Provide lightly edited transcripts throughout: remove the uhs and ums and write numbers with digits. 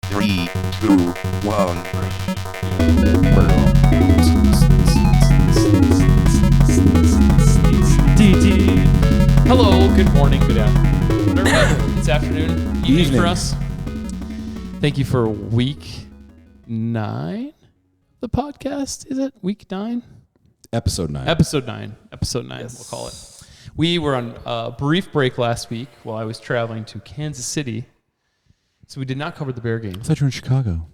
3, 2, 1. Hello, good morning, good afternoon. Whatever. It's afternoon, evening for us. Thank you for week 9. The podcast, is it week 9? Episode 9. Episode 9, yes. We'll call it. We were on a brief break last week while I was traveling to Kansas City, so we did not cover the Bear game. I thought you were in Chicago.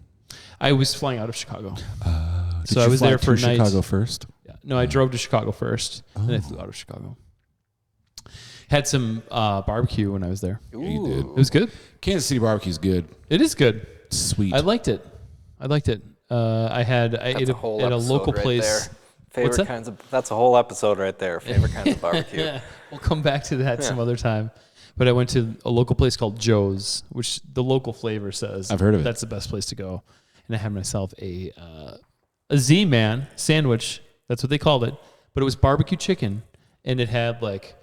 I was flying out of Chicago. So I was there for a night. Chicago first? Yeah. No, I drove to Chicago first, and then I flew out of Chicago. Had some barbecue when I was there. Yeah, you did. It was good. Kansas City barbecue is good. It is good. Sweet. I liked it. I ate at a local place. Favorite kinds of. That's a whole episode right there. Favorite kinds of barbecue. We'll come back to that some other time. But I went to a local place called Joe's, which the local flavor says I've heard of it. That's the best place to go. And I had myself a Z-Man sandwich. That's what they called it. But it was barbecue chicken, and it had like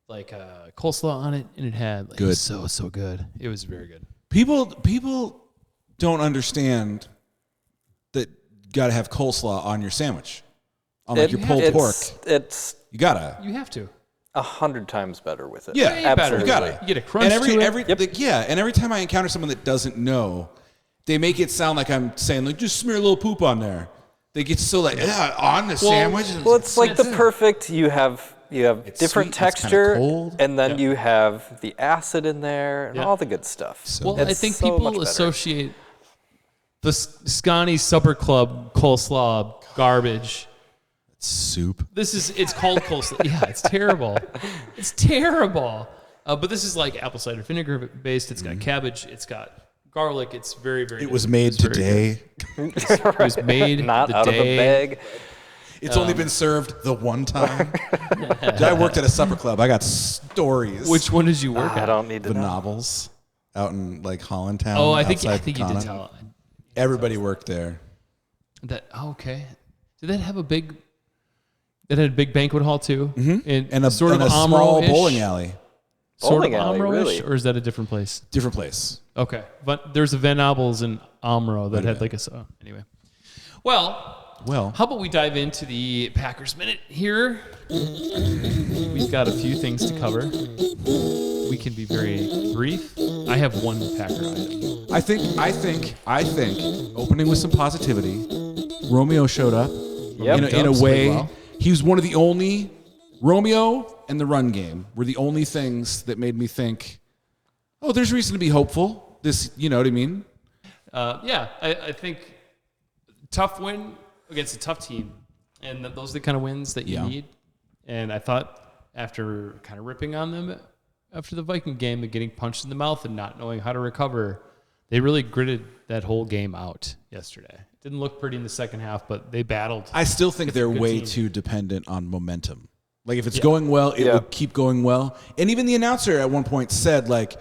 coleslaw on it, and it had good. It was so good. It was very good. People don't understand that you got to have coleslaw on your sandwich. On like your pulled pork. You gotta. You have to. 100 times better with it. Yeah, absolutely. You gotta. You get a crunch and every time I encounter someone that doesn't know, they make it sound like I'm saying like just smear a little poop on there. They get so like on the sandwich. Well, it's like the perfect. You have it's different sweet, texture, and then you have the acid in there and all the good stuff. I think people associate the Scotty Supper Club coleslaw garbage. Soup. It's called coleslaw. Yeah, it's terrible. It's terrible. But this is like apple cider vinegar based. It's got cabbage. It's got garlic. It's very, very. It was made today. It was made not out of a bag. It's only been served the one time. I worked at a supper club. I got stories. Which one did you work at? I don't need to know. Novels out in like Hollandtown. Oh, I think you did tell. Everybody worked there. Okay. Did that have a big? It had a big banquet hall too, and a small bowling alley. Bowling alley, really? Or is that a different place? Different place. Okay, but there's a Van Abels in Omro that had like a anyway. Well, how about we dive into the Packers Minute here? We've got a few things to cover. We can be very brief. I have one Packer item. I think. Opening with some positivity, Romeo showed up in a way. Well. He was one of the only. Romeo and the run game were the only things that made me think, oh, there's reason to be hopeful. This, you know what I mean? I think tough win against a tough team, and those are the kind of wins that you need. And I thought after kind of ripping on them after the Viking game and getting punched in the mouth and not knowing how to recover, they really gritted that whole game out yesterday. It didn't look pretty in the second half, but they battled. I still think they're way too dependent on momentum. Like if it's going well, it will keep going well. And even the announcer at one point said, like,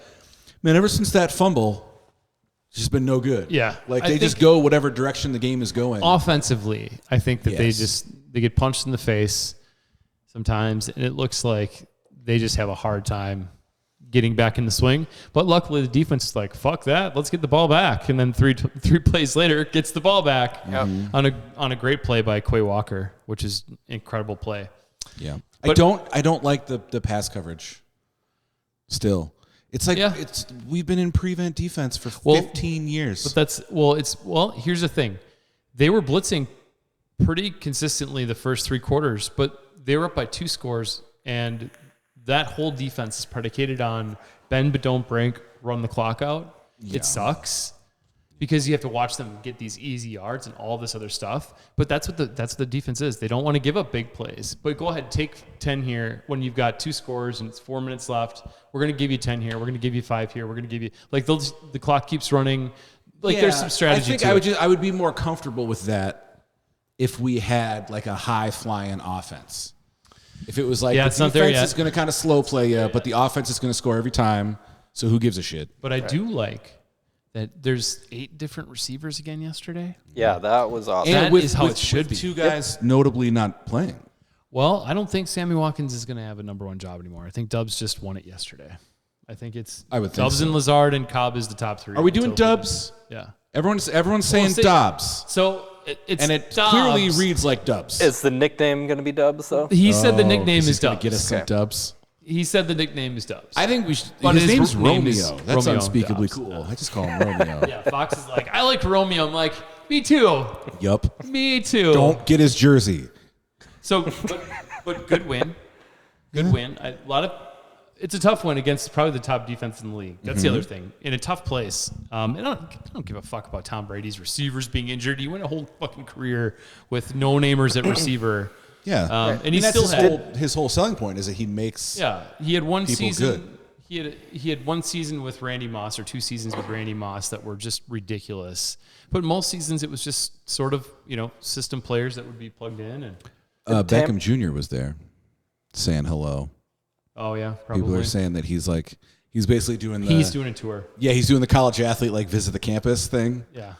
man, ever since that fumble, it's just been no good. Yeah. Like they just go whatever direction the game is going. Offensively, I think that they get punched in the face sometimes, and it looks like they just have a hard time getting back in the swing. But luckily the defense is like, fuck that, let's get the ball back. And then three plays later, gets the ball back on a great play by Quay Walker, which is an incredible play. Yeah. But I don't like the pass coverage still. It's like we've been in prevent defense for 15 years. But here's the thing. They were blitzing pretty consistently the first 3 quarters, but they were up by 2 scores, and that whole defense is predicated on bend but don't break, run the clock out. Yeah. It sucks because you have to watch them get these easy yards and all this other stuff. But that's what the defense is. They don't want to give up big plays. But go ahead, take 10 here when you've got 2 scores and it's 4 minutes left. We're going to give you 10 here. We're going to give you 5 here. We're going to give you the clock keeps running. There's some strategy. I think I would be more comfortable with that if we had like a high flying offense. If it was like the defense is going to kind of slow play you, but the offense is going to score every time. So who gives a shit? But I do like that there's 8 different receivers again yesterday. Yeah, that was awesome. And that is how it should be. 2 guys notably not playing. Well, I don't think Sammy Watkins is going to have a number 1 job anymore. I think Dubs just won it yesterday. I think it's I would think Dobbs so. and Lazard and Cobb is the top 3. Are we doing until- Dubs? Yeah. Everyone's saying Dobbs. So it's And it Dobbs. clearly reads like Dubs. Is the nickname going to be Dubs, though? He said the nickname He's is gonna Dubs. get us some Dubs. He said the nickname is Dubs. I think we should. But his his name's name is Romeo. That's Romeo unspeakably Dobbs. cool. I just call him Romeo. Yeah, Fox is like, I like Romeo. I'm like, me too. Yup. Me too. Don't get his jersey. So, but good win. Good win. It's a tough one against probably the top defense in the league. That's the other thing. In a tough place. And I don't give a fuck about Tom Brady's receivers being injured. He went a whole fucking career with no-namers at receiver. Yeah. And he that's still his whole selling point is that he makes. Yeah, he had one people season. He had one season with Randy Moss or 2 seasons with Randy Moss that were just ridiculous. But most seasons it was just sort of system players that would be plugged in and. Beckham Jr. was there, saying hello. Oh yeah, probably. People are saying that he's basically doing the. He's doing a tour. Yeah, he's doing the college athlete visit the campus thing. Yeah.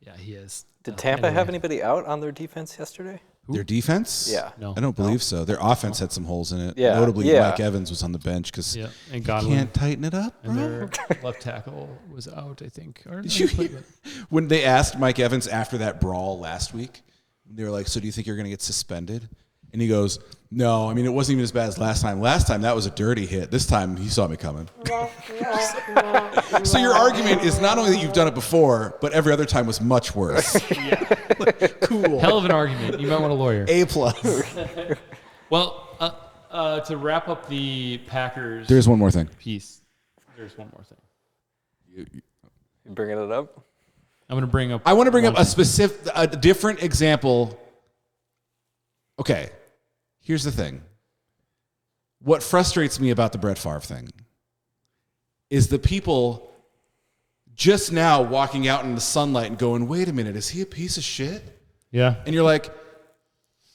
Yeah, he is. Did Tampa have anybody out on their defense yesterday? Their defense? Yeah. No. I don't believe so. Their offense had some holes in it. Yeah, Notably, yeah. Mike Evans was on the bench because Yeah, and he Godwin. can't tighten it up. And Bro. their left tackle was out, I think. Did you hear when they asked Mike Evans after that brawl last week? They were like, "So do you think you're going to get suspended?" And he goes, "No, I mean it wasn't even as bad as last time. Last time that was a dirty hit. This time he saw me coming." So your argument is not only that you've done it before, but every other time was much worse. Cool. Hell of an argument. You might want a lawyer. A plus. Well, to wrap up the Packers There's one more thing. piece, there's one more thing. You bringing it up? I'm going to bring up. I want to bring one up thing. a different example. Okay, here's the thing. What frustrates me about the Brett Favre thing is the people just now walking out in the sunlight and going, "Wait a minute, is he a piece of shit?" Yeah. And you're like,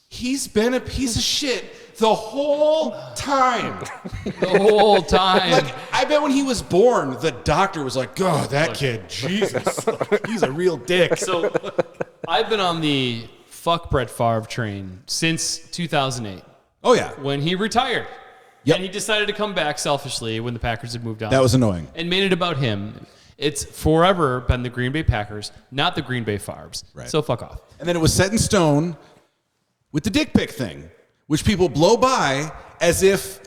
he's been a piece of shit the whole time. The whole time. Like, I bet when he was born, the doctor was like, "God, that kid, Jesus, he's a real dick." So I've been on the fuck Brett Favre train since 2008 Oh yeah, when he retired. Yep. And he decided to come back selfishly when the Packers had moved on. that was annoying. And made it about him. It's forever been the Green Bay Packers, not the Green Bay Favres. Right. So fuck off. And then it was set in stone with the dick pic thing, which people blow by as if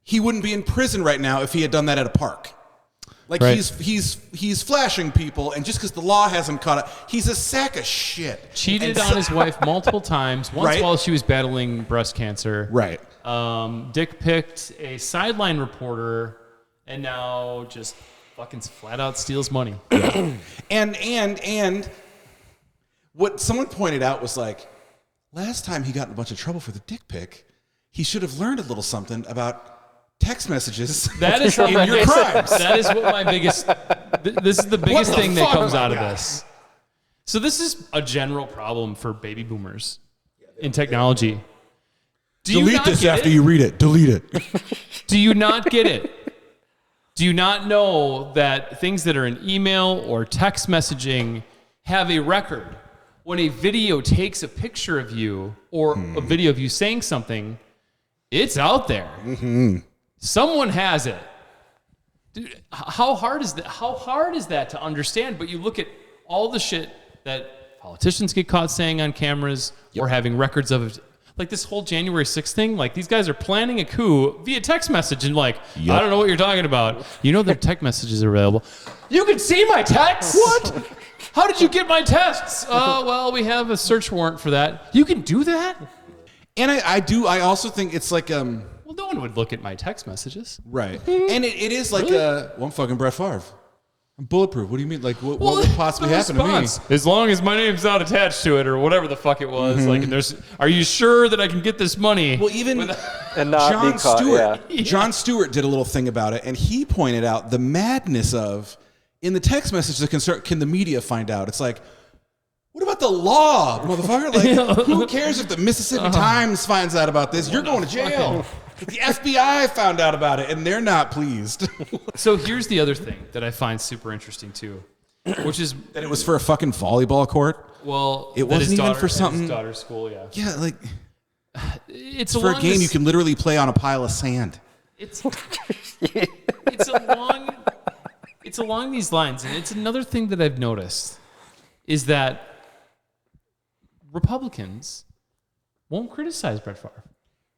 he wouldn't be in prison right now if he had done that at a park. Like Right. he's flashing people, and just because the law hasn't caught it, he's a sack of shit. Cheated And on so- his wife multiple times, once Right. while she was battling breast cancer. Right. Dick picked a sideline reporter, and now just fucking flat out steals money. And what someone pointed out was like, last time he got in a bunch of trouble for the dick pic, he should have learned a little something about text messages. That is in your crimes. That is what my biggest. This is the biggest the thing that fuck? comes Oh my out of God. this. So this is a general problem for baby boomers in technology. Do you Delete not this get after it? you read it. Delete it. Do you not get it? Do you not know that things that are in email or text messaging have a record? When a video takes a picture of you or a video of you saying something, it's out there. Someone has it. Dude, how hard is that? How hard is that to understand? But you look at all the shit that politicians get caught saying on cameras or having records of it. Like this whole January 6th thing, like these guys are planning a coup via text message and like, I don't know what you're talking about. You know their text messages are available. You can see my texts? What? How did you get my texts? Well, we have a search warrant for that. You can do that? And I also think it's like, Well, no one would look at my text messages. right. And it is like, I'm fucking Brett Favre. I'm bulletproof. What do you mean? Like, what would possibly the happen to me? response, as long as my name's not attached to it or whatever the fuck it was. Like, and there's, are you sure that I can get this money? Well, even And not John be caught. Stewart, Yeah. John Stewart did a little thing about it, and he pointed out the madness of, in the text message, can the media find out? It's like, what about the law, motherfucker? Like, who cares if the Mississippi Times finds out about this? You're going to jail. The FBI found out about it, and they're not pleased. So here's the other thing that I find super interesting too, which is, That it was for a fucking volleyball court? well, It that wasn't his even daughter- for his something- daughter's school, yeah. Yeah, like, It's for a along game this- you can literally play on a pile of sand. It's along these lines, and it's another thing that I've noticed is that Republicans won't criticize Brett Favre.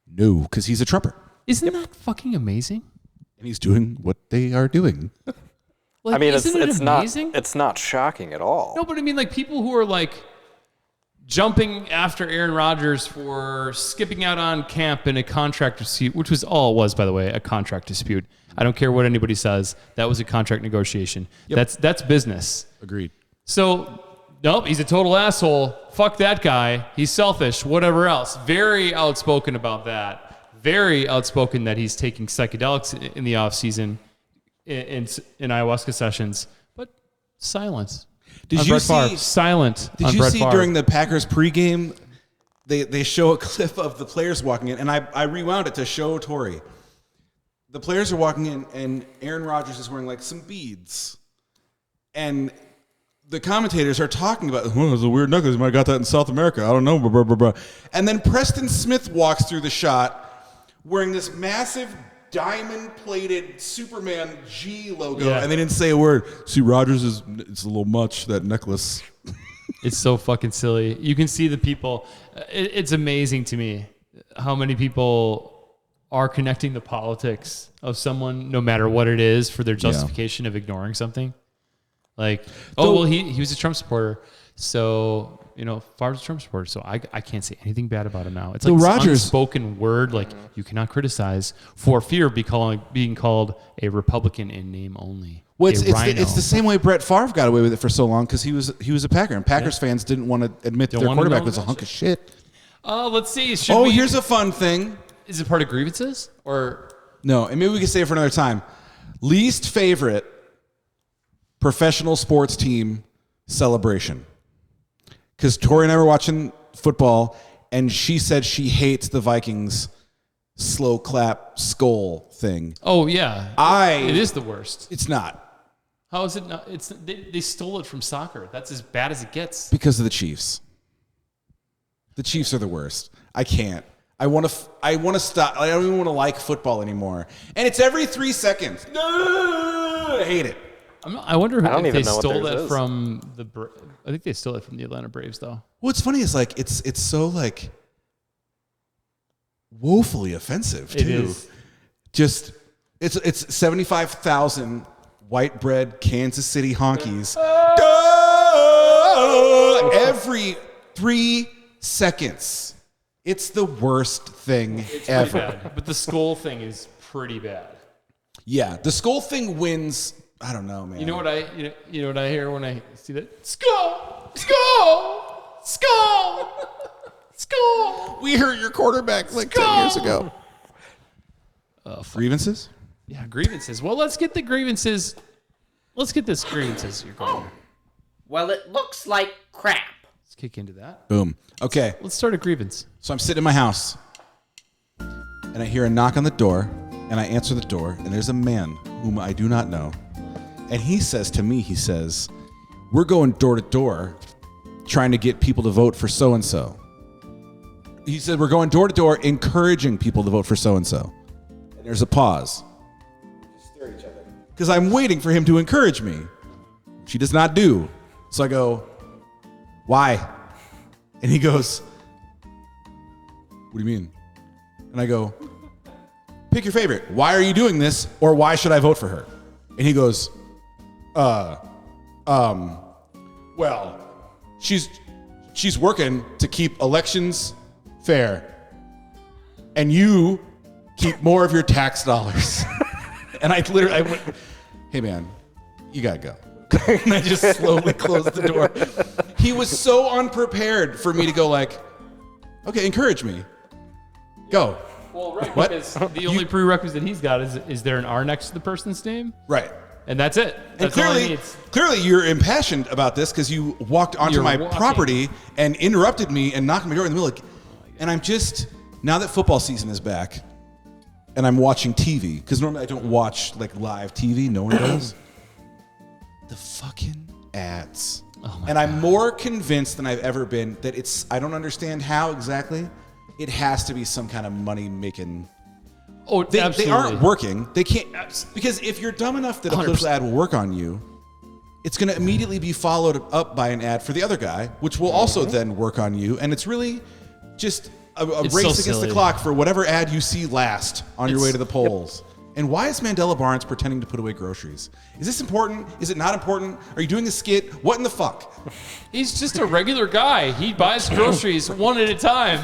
No, because he's a Trumper. Isn't that fucking amazing? And he's doing what they are doing. Like, I mean, isn't it amazing? It's not shocking at all. No, but I mean, like, people who are like jumping after Aaron Rodgers for skipping out on camp in a contract dispute, which was all it was, by the way, a contract dispute. I don't care what anybody says. That was a contract negotiation. Yep. That's business. Agreed. So, nope, he's a total asshole. Fuck that guy. He's selfish, whatever else. Very outspoken about that. Very outspoken that he's taking psychedelics in the offseason in ayahuasca sessions. But silence. Did you see silent? Did you see during the Packers pregame, they show a clip of the players walking in, and I rewound it to show Tori. The players are walking in, and Aaron Rodgers is wearing like some beads, and the commentators are talking about, it's a weird necklace. You might have got that in South America. I don't know. Blah, blah, blah, blah. And then Preston Smith walks through the shot wearing this massive diamond-plated Superman G logo, and they didn't say a word. See, Rodgers it's a little much, that necklace. It's so fucking silly. You can see the people. It's amazing to me how many people are connecting the politics of someone, no matter what it is, for their justification of ignoring something. Like, he was a Trump supporter, so Favre's a Trump supporter, so I can't say anything bad about him now. It's like Rodgers unspoken word, like you cannot criticize for fear of being called a Republican in name only. Well, it's the same way Brett Favre got away with it for so long because he was a Packer, and Packers fans didn't want to admit that their quarterback was a hunk of shit. Let's see. Here's a fun thing. Is it part of grievances or no? And maybe we can save it for another time. Least favorite professional sports team celebration. Because Tori and I were watching football, and she said she hates the Vikings slow clap SKOLOL thing. Oh, yeah. It is the worst. It's not. How is it not? They stole it from soccer. That's as bad as it gets. Because of the Chiefs. The Chiefs are the worst. I can't. I want to stop. I don't even want to like football anymore. And it's every 3 seconds. No, I hate it. I wonder if they stole that from the. I think they stole it from the Atlanta Braves, though. What's funny is like it's so like woefully offensive too. It is. Just it's 75,000 white bread Kansas City honkies every 3 seconds. It's the worst thing ever. Bad. But the SKOLOL thing is pretty bad. Yeah, the SKOLOL thing wins. I don't know, man. You know what I hear when I see that? SKOL! SKOL! SKOL! SKOL! We hurt your quarterback like 10 years ago. Grievances? Yeah, grievances. Well, let's get the grievances. Let's get this grievances you're going. Well, it looks like crap. Let's kick into that. Boom. Okay. Let's start a grievance. So I'm sitting in my house, and I hear a knock on the door, and I answer the door, and there's a man whom I do not know. And he says to me, we're going door to door trying to get people to vote for so-and-so. He said, we're going door to door encouraging people to vote for so-and-so. And there's a pause. We just stare at each other. Because I'm waiting for him to encourage me. She does not do. So I go, why? And he goes, what do you mean? And I go, pick your favorite. Why are you doing this? Or why should I vote for her? And he goes, well, she's working to keep elections fair, and you keep more of your tax dollars. And I went, hey man, you gotta go. And I just slowly closed the door. He was so unprepared for me to go like, okay, encourage me. Go. Well, right, what? Because the only prerequisite he's got is there an R next to the person's name? Right. And that's it. That's all he needs. Clearly you're impassioned about this because you walked onto my property and interrupted me and knocked my door in the middle. And I'm just, now that football season is back and I'm watching TV, because normally I don't watch like live TV, no one does. The fucking ads. And I'm more convinced than I've ever been that I don't understand how exactly. It has to be some kind of money making. Oh, They absolutely. aren't working. They can't, because if you're dumb enough that a political 100%. ad will work on you, it's going to immediately be followed up by an ad for the other guy, which will also then work on you. And it's really just a It's race so against silly. the clock for whatever ad you see last on your way to the polls. And why is Mandela Barnes pretending to put away groceries? Is this important? Is it not important? Are you doing a skit? What in the fuck? He's just a regular guy. He buys groceries one at a time.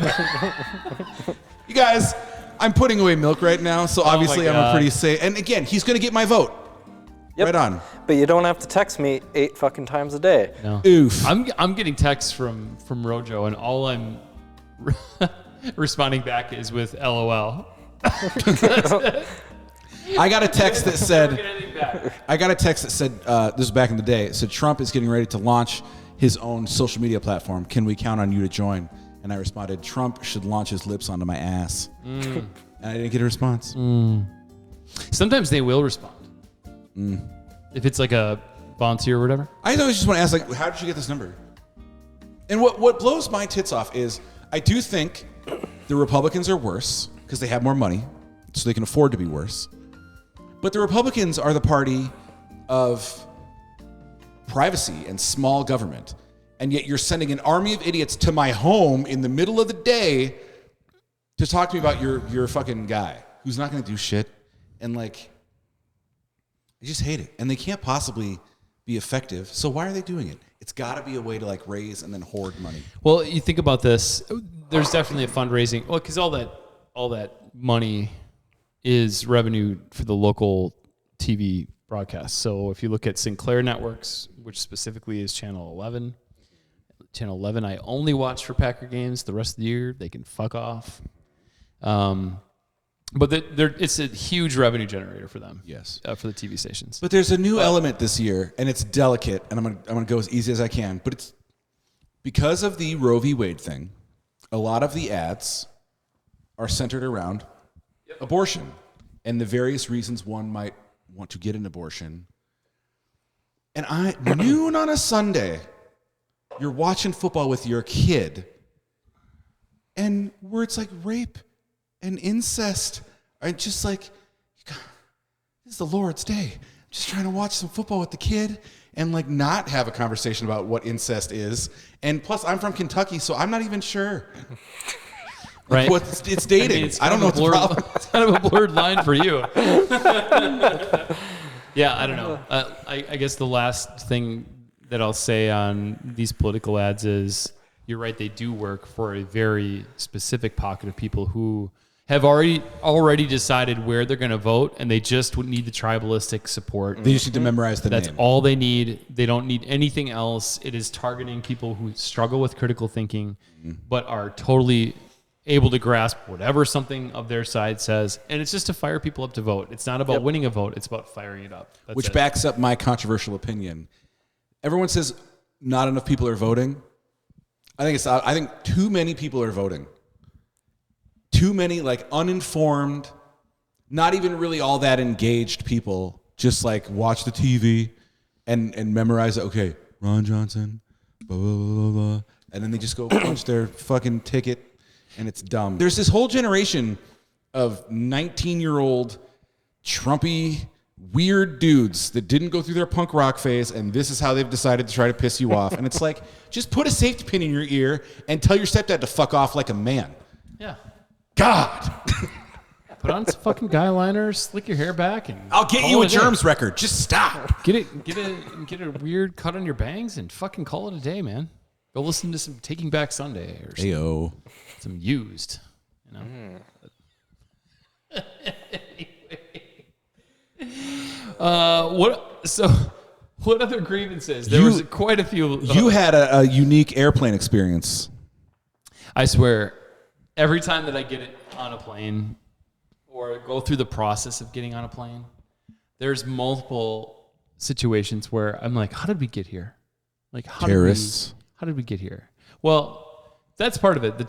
You guys, I'm putting away milk right now, so obviously I'm a God. pretty safe. And again, he's going to get my vote. Yep. Right on. But you don't have to text me 8 fucking times a day. No. Oof. I'm getting texts from Rojo, and all I'm responding back is with LOL. I got a text that said, Never get anything back. this was back in the day, it said Trump is getting ready to launch his own social media platform. Can we count on you to join? And I responded, Trump should launch his lips onto my ass. And I didn't get a response. Sometimes they will respond. If it's like a volunteer or whatever. I always just want to ask, like, how did you get this number? And what blows my tits off is I do think the Republicans are worse because they have more money, so they can afford to be worse. But the Republicans are the party of privacy and small government. And yet you're sending an army of idiots to my home in the middle of the day to talk to me about your fucking guy who's not going to do shit. And like, I just hate it. And they can't possibly be effective. So why are they doing it? It's got to be a way to like raise and then hoard money. Well, you think about this. There's definitely a fundraising. Well, because all that money is revenue for the local TV broadcast. So if you look at Sinclair Networks, which specifically is Channel 11, I only watch for Packer games. The rest of the year, they can fuck off. But it's a huge revenue generator for them. Yes. For the TV stations. But there's a new element this year, and it's delicate, and I'm gonna go as easy as I can. But it's because of the Roe v. Wade thing, a lot of the ads are centered around abortion and the various reasons one might want to get an abortion. And noon on a Sunday, you're watching football with your kid, and where it's like rape and incest, and just like, this is the Lord's day. I'm just trying to watch some football with the kid and like not have a conversation about what incest is. And plus, I'm from Kentucky, so I'm not even sure. Right. It's dating. I, it's don't know what the problem. It's kind of a blurred line for you. Yeah, I don't know. I guess the last thing that I'll say on these political ads is you're right. They do work for a very specific pocket of people who have already decided where they're going to vote, and they just would need the tribalistic support. They just need to memorize the That's name. all they need. They don't need anything else. It is targeting people who struggle with critical thinking, but are totally able to grasp whatever something of their side says. And it's just to fire people up to vote. It's not about winning a vote. It's about firing it up. That's Which it. backs up my controversial opinion. Everyone says not enough people are voting. I think too many people are voting. Too many like uninformed, not even really all that engaged people just like watch the TV and memorize it. Okay, Ron Johnson, blah, blah, blah, blah, blah. And then they just go punch their fucking ticket, and it's dumb. There's this whole generation of 19-year-old Trumpy weird dudes that didn't go through their punk rock phase, and this is how they've decided to try to piss you off. And it's like, just put a safety pin in your ear and tell your stepdad to fuck off like a man. Yeah. God. Put on some fucking guy liners, slick your hair back, and I'll get call you a it day. germs record. Just stop. Get a weird cut on your bangs and fucking call it a day, man. Go listen to some Taking Back Sunday or some, Ayo. some Used. You know. What other grievances? There was quite a few. You had a unique airplane experience. I swear, every time that I get it on a plane or go through the process of getting on a plane, there's multiple situations where I'm like, how did we get here? Like, how did we get here? Well, that's part of it. The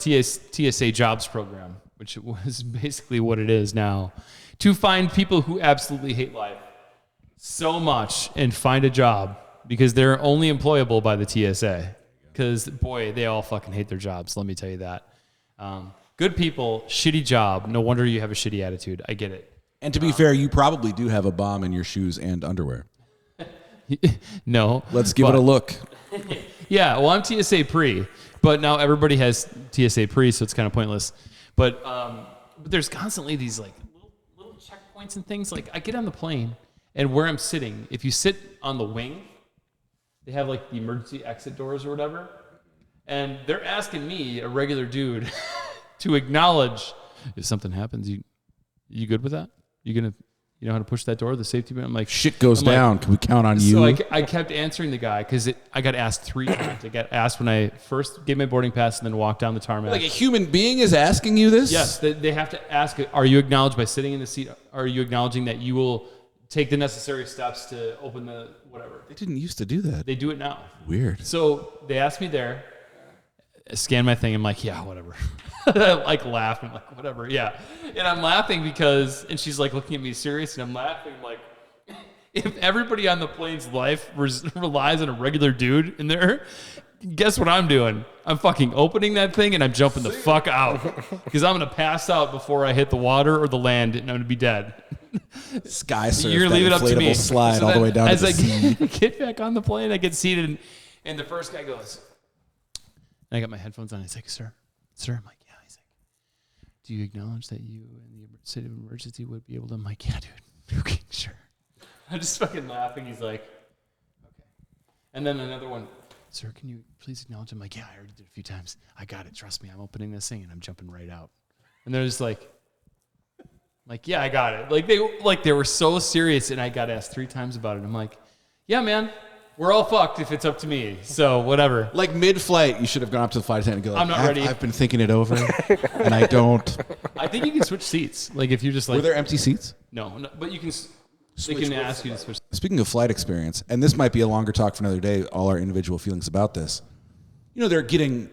TSA jobs program, which was basically what it is now, to find people who absolutely hate life so much and find a job because they're only employable by the TSA. Because, boy, they all fucking hate their jobs. Let me tell you that. Good people, shitty job. No wonder you have a shitty attitude. I get it. And to be fair, you probably do have a bomb in your shoes and underwear. No. Let's give it a look. Yeah, well, I'm TSA Pre, but now everybody has TSA Pre, so it's kind of pointless. But there's constantly these like little checkpoints and things. Like I get on the plane, and where I'm sitting, if you sit on the wing, they have like the emergency exit doors or whatever, and they're asking me, a regular dude, to acknowledge if something happens. You good with that? You know how to push that door, the safety button? I'm like, shit goes down. Can we count on you? So I kept answering the guy because I got asked 3 times. I got asked when I first gave my boarding pass and then walked down the tarmac. Like a human being is asking you this? Yes, they have to ask, are you acknowledged by sitting in the seat? Are you acknowledging that you will take the necessary steps to open the whatever? They didn't used to do that. They do it now. Weird. So they asked me there, scan my thing. I'm like, yeah, whatever. I like laugh. I'm like, whatever, yeah. And I'm laughing because, and she's like looking at me serious, and I'm laughing. I'm like, if everybody on the plane's life relies on a regular dude in there, guess what I'm doing? I'm fucking opening that thing and I'm jumping the fuck out because I'm gonna pass out before I hit the water or the land, and I'm gonna be dead. Sky surf. You're gonna leave it up to me. Slide So all the way down to the sea. As I get back on the plane, I get seated, and the first guy goes, and I got my headphones on. He's like, sir. I'm like, yeah. He's like, do you acknowledge that you in the state of emergency would be able to? I'm like, yeah, dude. Okay, sure. I'm just fucking laughing. He's like, okay. And then another one, sir, can you please acknowledge? I'm like, yeah, I already did a few times. I got it. Trust me. I'm opening this thing and I'm jumping right out. And they're just like, yeah, I got it. Like they were so serious, and I got asked 3 times about it. I'm like, yeah, man. We're all fucked if it's up to me. So whatever. Like mid-flight, you should have gone up to the flight attendant and go, like, I'm not ready. I've been thinking it over, and I don't. I think you can switch seats. Like if you just like. Were there empty seats? No, but you can. They can ask you to switch. Speaking of flight experience, and this might be a longer talk for another day, all our individual feelings about this. You know, they're getting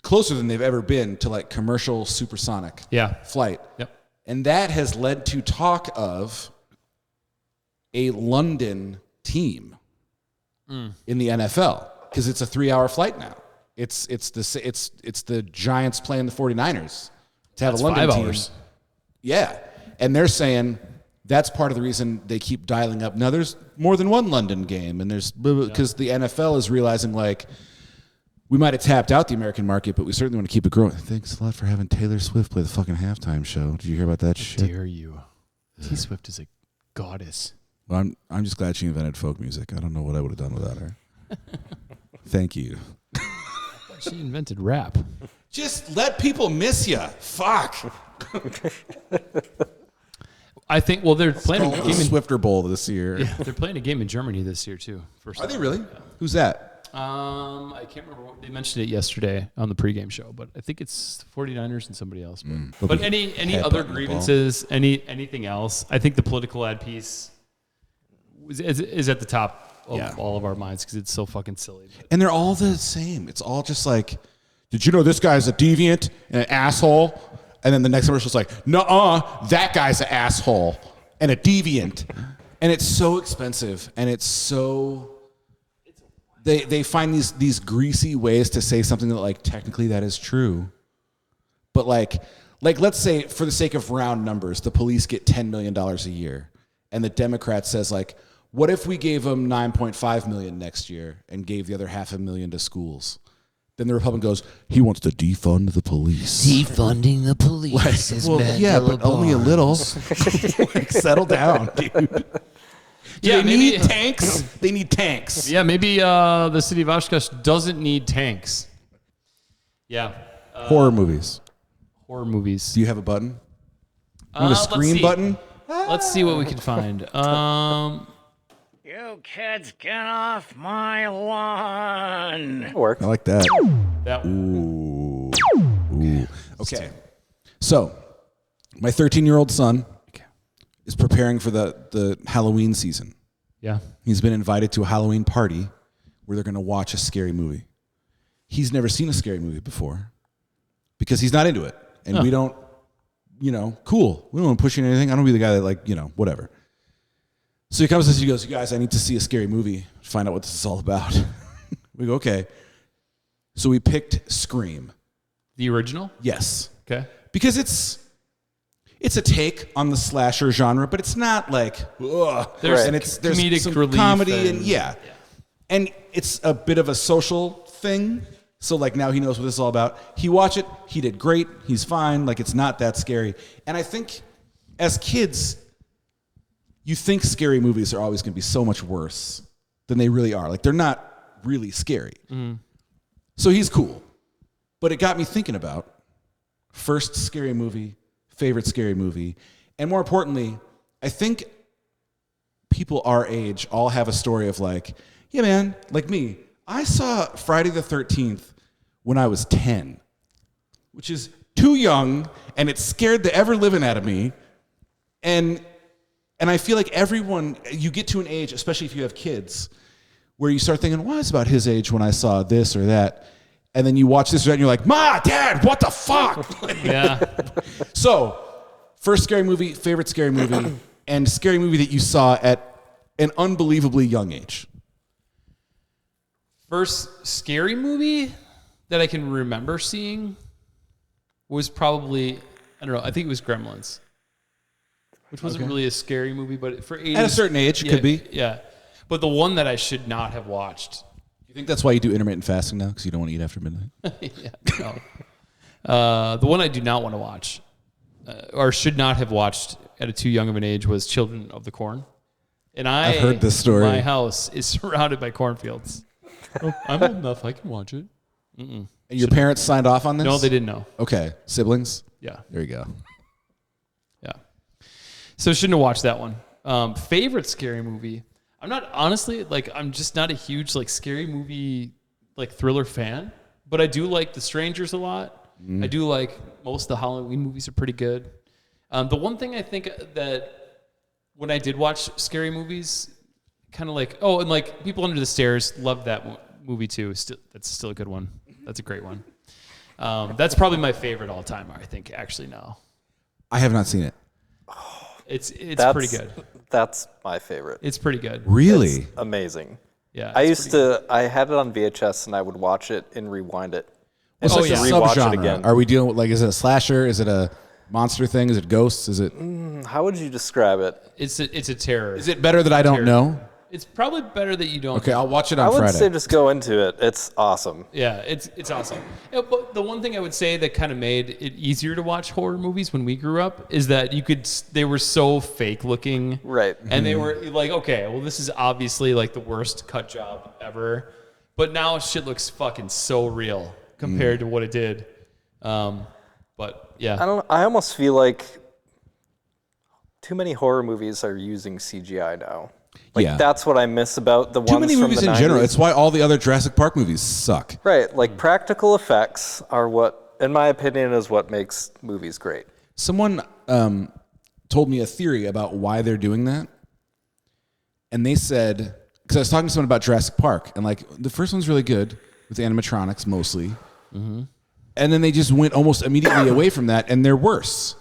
closer than they've ever been to like commercial supersonic flight. Yep. And that has led to talk of a London team in the NFL because it's a 3-hour flight now. It's the Giants playing the 49ers to have a London 5 team. hours. Yeah. And they're saying that's part of the reason they keep dialing up. Now there's more than one London game, and there's because the NFL is realizing like we might have tapped out the American market, but we certainly want to keep it growing. Thanks a lot for having Taylor Swift play the fucking halftime show. Did you hear about that shit? How dare you? T Swift is a goddess. Well, I'm just glad she invented folk music. I don't know what I would have done without her. Thank you. She invented rap. Just let people miss you. Fuck. I think. Well, they're playing a game in Swifter Bowl this year. Yeah, they're playing a game in Germany this year too. Are they really? Yeah. Who's that? I can't remember. They mentioned it yesterday on the pregame show, but I think it's the 49ers and somebody else. But any other grievances, anything else? I think the political ad piece is at the top of all of our minds because it's so fucking silly. And they're all the same. It's all just like, did you know this guy's a deviant and an asshole? And then the next commercial is like, nuh-uh, that guy's an asshole and a deviant. And it's so expensive, and it's so... They find these greasy ways to say something that, like, technically that is true. But, like let's say, for the sake of round numbers, the police get $10 million a year. And the Democrat says, like, what if we gave them $9.5 million next year and gave the other $500,000 to schools? Then the Republican goes, he wants to defund the police. Defunding the police is but only a little. Like, settle down, dude. They need tanks? They need tanks. Yeah, maybe the city of Oshkosh doesn't need tanks. Yeah. Horror movies. Horror movies. Do you have a button? You want a scream button? Let's see what we can find. You kids, get off my lawn. That worked. I like that. Ooh. Okay. So, my 13-year-old son is preparing for the Halloween season. Yeah. He's been invited to a Halloween party where they're going to watch a scary movie. He's never seen a scary movie before because he's not into it. And we don't, cool. We don't want to push anything. I don't be the guy that, like, whatever. So he comes to us, he goes, you guys, I need to see a scary movie to find out what this is all about. We go, okay. So we picked Scream. The original? Yes. Okay. Because it's a take on the slasher genre, but it's not like, ugh. There's There's comedic some relief comedy and- yeah. And it's a bit of a social thing. So like now he knows what this is all about. He watched it. He did great. He's fine. Like it's not that scary. And I think as kids, you think scary movies are always going to be so much worse than they really are. Like they're not really scary. So he's cool. But it got me thinking about first scary movie, favorite scary movie, and more importantly, I think people our age all have a story of like, yeah, man, like me, I saw Friday the 13th when I was 10, which is too young, and it scared the ever living out of me. And I feel like everyone, you get to an age, especially if you have kids, where you start thinking, well, it's about his age when I saw this or that. And then you watch this or that, and you're like, Ma, Dad, what the fuck? Yeah. So, first scary movie, favorite scary movie, and scary movie that you saw at an unbelievably young age. First scary movie that I can remember seeing was probably, I don't know, I think it was Gremlins, which wasn't really a scary movie, but for 80s. At a certain age, it could be. Yeah. But the one that I should not have watched. You think that's why you do intermittent fasting now? Because you don't want to eat after midnight? Yeah, no. The one I do not want to watch, or should not have watched at a too young of an age, was Children of the Corn. And I've heard this story. My house is surrounded by cornfields. Oh, I'm old enough. I can watch it. And your parents signed off on this? No, they didn't know. Okay. Siblings? Yeah. There you go. Yeah. So shouldn't have watched that one. Favorite scary movie. I'm not, honestly, like, I'm just not a huge, like, scary movie, like, thriller fan. But I do like The Strangers a lot. I do like most of the Halloween movies are pretty good. The one thing I think that when I did watch scary movies, kind of like, oh, and like People Under the Stairs, loved that movie too. That's still a good one. That's a great one. That's probably my favorite all time, I think, actually now. I have not seen it. It's That's pretty good. That's my favorite. It's pretty good. Really? It's amazing. Yeah. I had it on VHS and I would watch it and rewind it. And What's just like the rewatch subgenre? it again. Are we dealing with, like, is it a slasher? Is it a monster thing? Is it ghosts? Is it? How would you describe it? It's a terror. Is it better that I don't know? It's probably better that you don't. Okay, I'll watch it on I would Friday. say just go into it. It's awesome. Yeah, it's awesome. Yeah, but the one thing I would say that kind of made it easier to watch horror movies when we grew up is that they were so fake looking. Right. And they were like, okay, well, this is obviously like the worst cut job ever. But now shit looks fucking so real compared to what it did. But yeah. I almost feel like too many horror movies are using CGI now. Like Yeah. that's what I miss about the ones Too many from movies the in 90s. general. It's why all the other Jurassic Park movies suck. Right, like practical effects are what, in my opinion, is what makes movies great. Someone told me a theory about why they're doing that. And they said, because I was talking to someone about Jurassic Park, and like the first one's really good with animatronics mostly. And then they just went almost immediately away from that, and they're worse.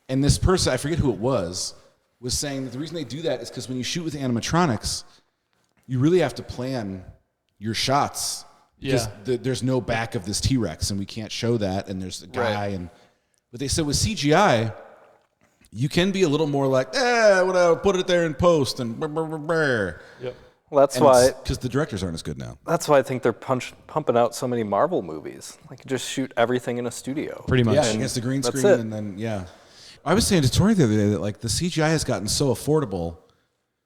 And this person, I forget who it was saying that the reason they do that is because when you shoot with animatronics, you really have to plan your shots. Because there's no back of this T-Rex, and we can't show that, and there's a guy. Right. But they said with CGI, you can be a little more like, whatever, put it there in post, and Yep. Well, that's why because the directors aren't as good now. That's why I think they're pumping out so many Marvel movies. Like, just shoot everything in a studio. Pretty much. Yeah, against the green That's screen, it. and then I was saying to Tori the other day that like the CGI has gotten so affordable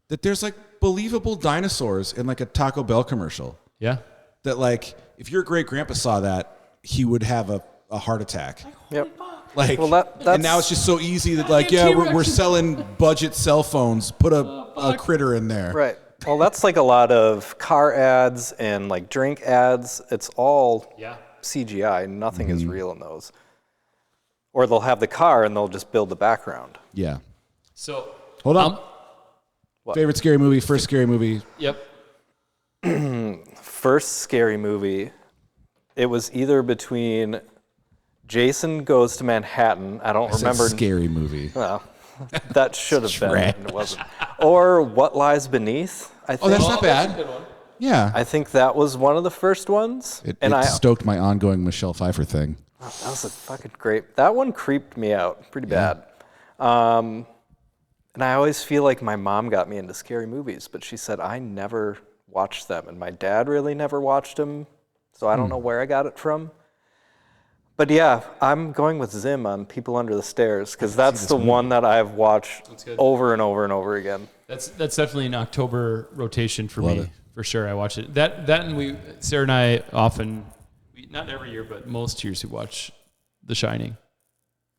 that there's like believable dinosaurs in like a Taco Bell commercial. Yeah. That like if your great grandpa saw that, he would have a heart attack. Yep. Like, Well, and now it's just so easy that like we're selling budget cell phones. Put a critter in there. Right. Well, that's like a lot of car ads and like drink ads. It's all CGI. Nothing is real in those. Or they'll have the car and they'll just build the background. Yeah. So Hold on. Favorite scary movie? First scary movie? Yep. First scary movie, it was either between Jason Goes to Manhattan. I don't remember. Scary movie. Well, that should have been. And it wasn't. Or What Lies Beneath. I think. Oh, that's not That's a bad. good one. Yeah. I think that was one of the first ones. It and stoked my ongoing Michelle Pfeiffer thing. Oh, that was a fucking great. That one creeped me out pretty bad. And I always feel like my mom got me into scary movies, but she said I never watched them, and my dad really never watched them, so I don't know where I got it from. But yeah, I'm going with Zim on People Under the Stairs because that's the one that I've watched over and over and over again. That's definitely an October rotation for me, for sure. I watch it. That and Sarah and I often, not every year, but most years we watch The Shining.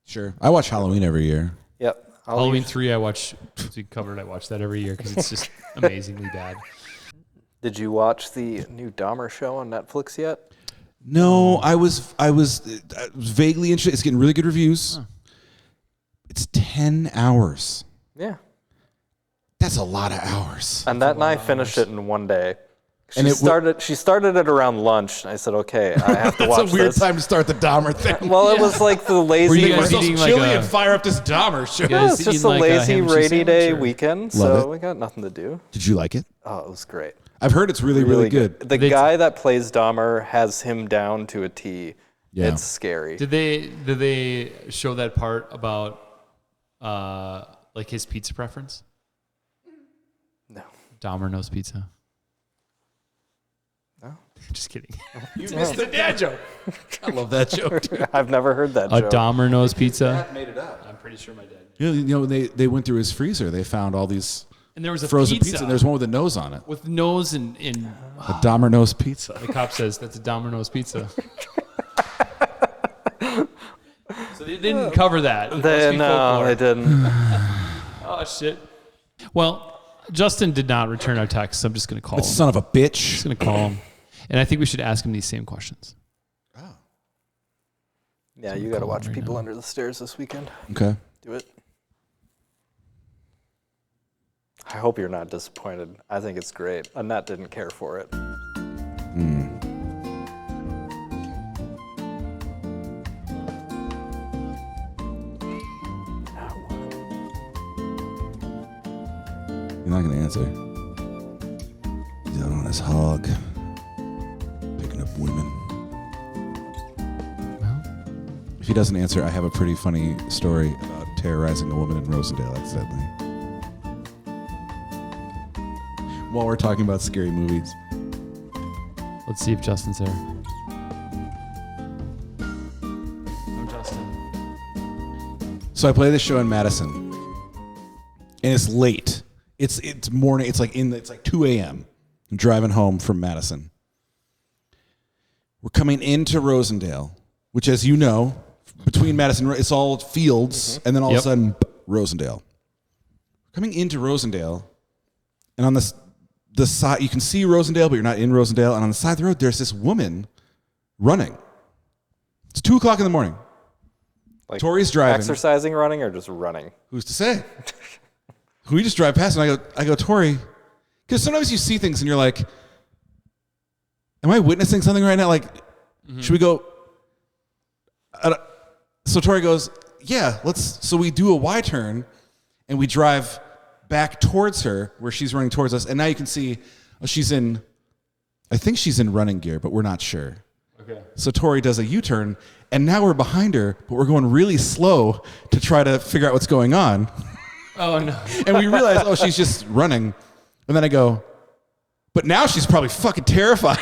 Sure. I watch Halloween every year. Yep. Halloween 3, I watch, as we covered, I watch that every year because it's just amazingly bad. Did you watch the new Dahmer show on Netflix yet? No, I was vaguely interested. It's getting really good reviews. Huh. It's 10 hours. Yeah. That's a lot of hours. And that night finished it in one day. She started it around lunch, and I said, "Okay, I have to watch this." That's a weird time to start the Dahmer thing. Well, it was like the lazy. Were you guys eating like chili and fire up this Dahmer show? Yeah, it's just a lazy rainy day weekend, so it. we got nothing to do. Did you like it? Oh, it was great. I've heard it's really, really good. The guy that plays Dahmer has him down to a T. Yeah. It's scary. Did they show that part about like his pizza preference? No. Dahmer knows pizza. No. Just kidding. You missed the dad joke. I love that joke. I've never heard that joke. Dahmer knows pizza? Dad made it up. I'm pretty sure my dad did. You know, they went through his freezer. They found all these and there was a frozen pizza. And there's one with a nose on it. With nose and a Dahmer nose pizza. The cop says that's a Dahmer nose pizza. So they didn't cover that. No, they didn't. Oh, shit. Well, Justin did not return our text, so I'm just going to call him. Son of a bitch. I'm just going to call him. And I think we should ask him these same questions. Oh. Yeah, you got to watch People Under the Stairs this weekend. Okay. Do it. I hope you're not disappointed. I think it's great. Annette didn't care for it. You're not going to answer. He's out on his hog, picking up women. Well, if he doesn't answer, I have a pretty funny story about terrorizing a woman in Rosendale accidentally. While we're talking about scary movies. let's see if Justin's there. Oh, Justin. So I play this show in Madison, and it's late. It's morning. It's like 2 a.m. I'm driving home from Madison. We're coming into Rosendale, which, as you know, between Madison, it's all fields, and then all of a sudden, Rosendale. Coming into Rosendale, and on the side, you can see Rosendale, but you're not in Rosendale. And on the side of the road, there's this woman running. It's 2 o'clock in the morning. Like Tori's driving. Exercising, running, or just running? Who's to say? We just drive past, and I go, Tori, because sometimes you see things, and you're like, am I witnessing something right now? Like, should we go? So Tori goes, yeah, let's. So we do a Y turn, and we drive back towards her where she's running towards us. And now you can see I think she's in running gear, but we're not sure. Okay. So Tori does a U-turn, and now we're behind her, but we're going really slow to try to figure out what's going on. Oh, no. And we realize, she's just running. And then I go, but now she's probably fucking terrified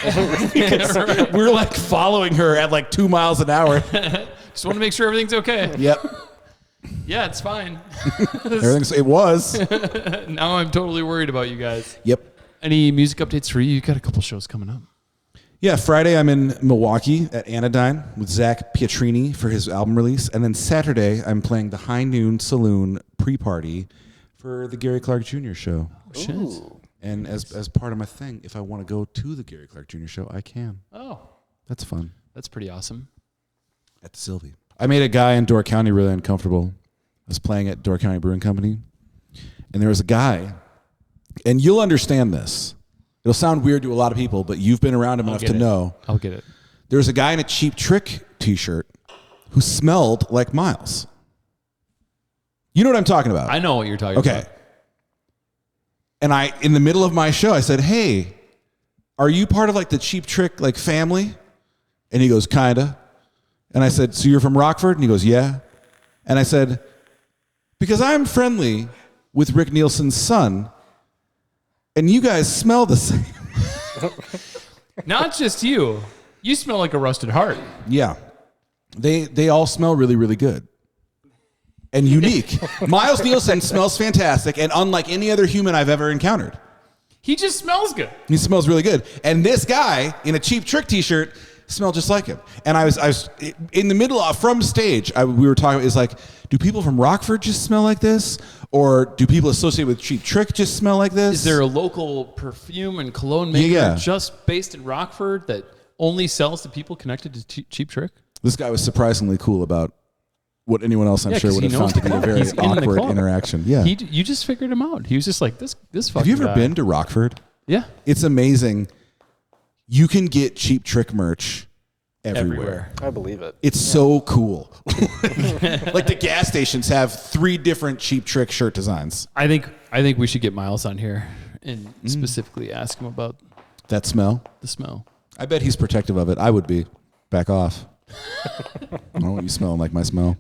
because we're like following her at like 2 miles an hour. Just want to make sure everything's okay. Yep. Yeah, it's fine. It was. Now I'm totally worried about you guys. Yep. Any music updates for you? You got a couple shows coming up. Yeah, Friday I'm in Milwaukee at Anodyne with Zach Pietrini for his album release. And then Saturday I'm playing the High Noon Saloon pre-party for the Gary Clark Jr. show. Oh, shit. Ooh. And as part of my thing, if I want to go to the Gary Clark Jr. show, I can. Oh. That's fun. That's pretty awesome. At the Sylvee. I made a guy in Door County really uncomfortable. I was playing at Door County Brewing Company, and there was a guy, and you'll understand this. It'll sound weird to a lot of people, but you've been around him enough to know. I'll get it. There was a guy in a Cheap Trick t-shirt who smelled like Miles. You know what I'm talking about? I know what you're talking about. Okay. And in the middle of my show, I said, hey, are you part of like the Cheap Trick like family? And he goes, kinda. And I said, so you're from Rockford? And he goes, yeah. And I said, because I'm friendly with Rick Nielsen's son, and you guys smell the same. Not just you. You smell like a rusted heart. Yeah. They all smell really, really good. And unique. Miles Nielsen smells fantastic and unlike any other human I've ever encountered. He just smells good. He smells really good. And this guy in a Cheap Trick t-shirt smelled just like him. And I was in the middle of, from stage, we were talking, it's like, do people from Rockford just smell like this? Or do people associated with Cheap Trick just smell like this? Is there a local perfume and cologne maker just based in Rockford that only sells to people connected to Cheap Trick? This guy was surprisingly cool about what anyone else I'm sure would have found to be a very awkward interaction. Yeah. You just figured him out. He was just like, this fucking Have you ever guy. been to Rockford? Yeah. It's amazing. You can get Cheap Trick merch everywhere. I believe it. It's so cool. Like the gas stations have 3 different Cheap Trick shirt designs. I think we should get Miles on here and specifically ask him about That smell? the smell. I bet he's protective of it. I would be. Back off. I don't want you smelling like my smell.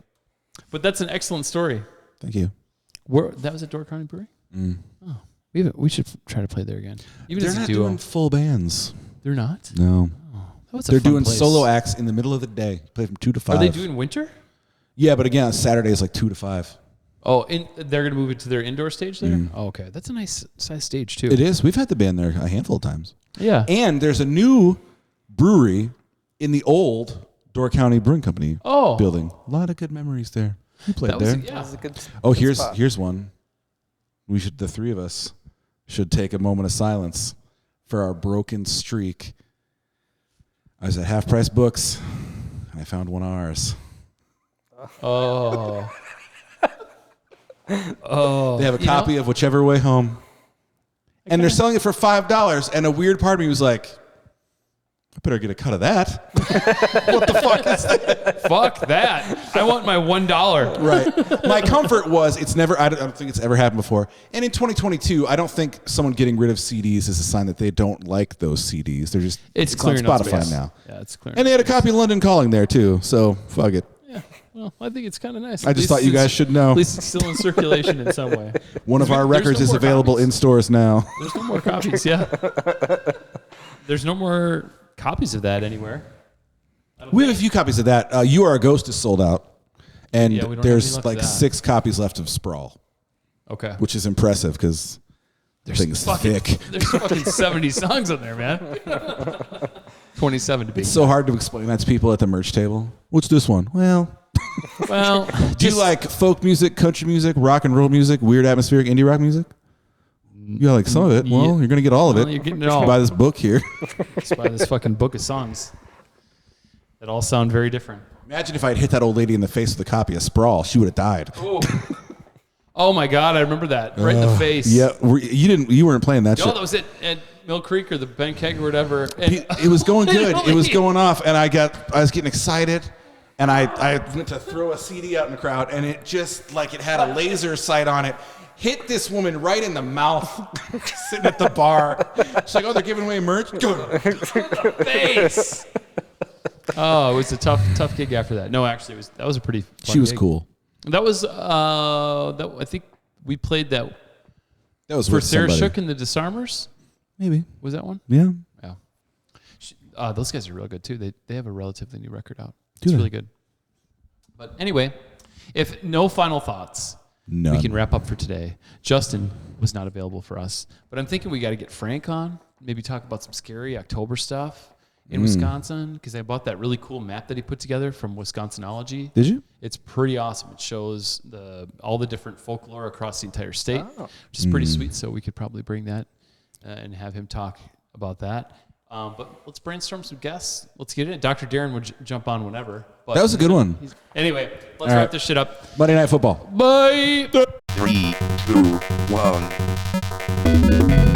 But that's an excellent story. Thank you. That was at Door County Brewery? Oh, we should try to play there again. Even They're as a not duo. doing full bands. They're not? No. That's a They're fun doing place. solo acts in the middle of the day. Play from 2 to 5. Are they doing winter? Yeah, but again, Saturday is like 2 to 5. Oh, they're going to move it to their indoor stage there? Oh, okay. That's a nice size stage, too. It is. We've had the band there a handful of times. Yeah. And there's a new brewery in the old Door County Brewing Company building. A lot of good memories there. You played there. Yeah. That's a good Here's one. The 3 of us should take a moment of silence for our broken streak. I was at Half Price Books and I found one of ours. Oh. They have a copy of Whichever Way Home. And they're selling it for $5. And a weird part of me was like, I better get a cut of that. What the fuck is that? Fuck that. I want my $1. Right. My comfort was I don't think it's ever happened before. And in 2022, I don't think someone getting rid of CDs is a sign that they don't like those CDs. They're just It's on clearing up Spotify space. now. Yeah, it's clear. And they had a copy of London Calling there too. So fuck it. Yeah. Well, I think it's kind of nice. I just thought you guys should know. At least it's still in circulation in some way. One of our records no is more available copies. in stores now. There's no more copies, yeah. There's no more copies of that anywhere. We have a few copies of that. You Are a Ghost is sold out. And Yeah, we don't have any there's left like of that. 6 copies left of Sprawl, Okay. which is impressive because the thing's thick. There's fucking 70 songs on there, man. 27 to be. It's so hard to explain that to people at the merch table. What's this one? Well, Well, do you like folk music, country music, rock and roll music, weird atmospheric indie rock music? You like some of it. Well, Yeah. you're going to get all of Well, it. you're getting it You all. should buy this book here. Just buy this fucking book of songs that all sound very different. Imagine if I had hit that old lady in the face with a copy of Sprawl. She would have died. Oh my God, I remember that. Right in the face. Yeah, you weren't playing that No, shit. that was at Mill Creek or the Ben Keg or whatever. And It was going good. It was Literally. going off, and I was getting excited, and I went to throw a CD out in the crowd, and it just like it had a laser sight on it. Hit this woman right in the mouth, sitting at the bar. She's like, "Oh, they're giving away merch." face. Oh, it was a tough gig after that. No, actually, that was a pretty fun She was gig. cool. That was I think we played that That was for with Sarah somebody. Shook and the Disarmers. Maybe. Was that one? Yeah. Yeah. Those guys are real good too. They have a relatively new record out. Do It's they? really good. But anyway, if no final thoughts, None. we can wrap up for today. Justin was not available for us, but I'm thinking we got to get Frank on. Maybe talk about some scary October stuff in Wisconsin, because I bought that really cool map that he put together from Wisconsinology. Did you? It's pretty awesome. It shows all the different folklore across the entire state, which is pretty sweet. So we could probably bring that and have him talk about that. But let's brainstorm some guests. Let's get it. Dr. Darren would jump on whenever. But That was a good one. Anyway, let's All wrap right. this shit up. Monday Night Football. Bye. 3, 2, 1.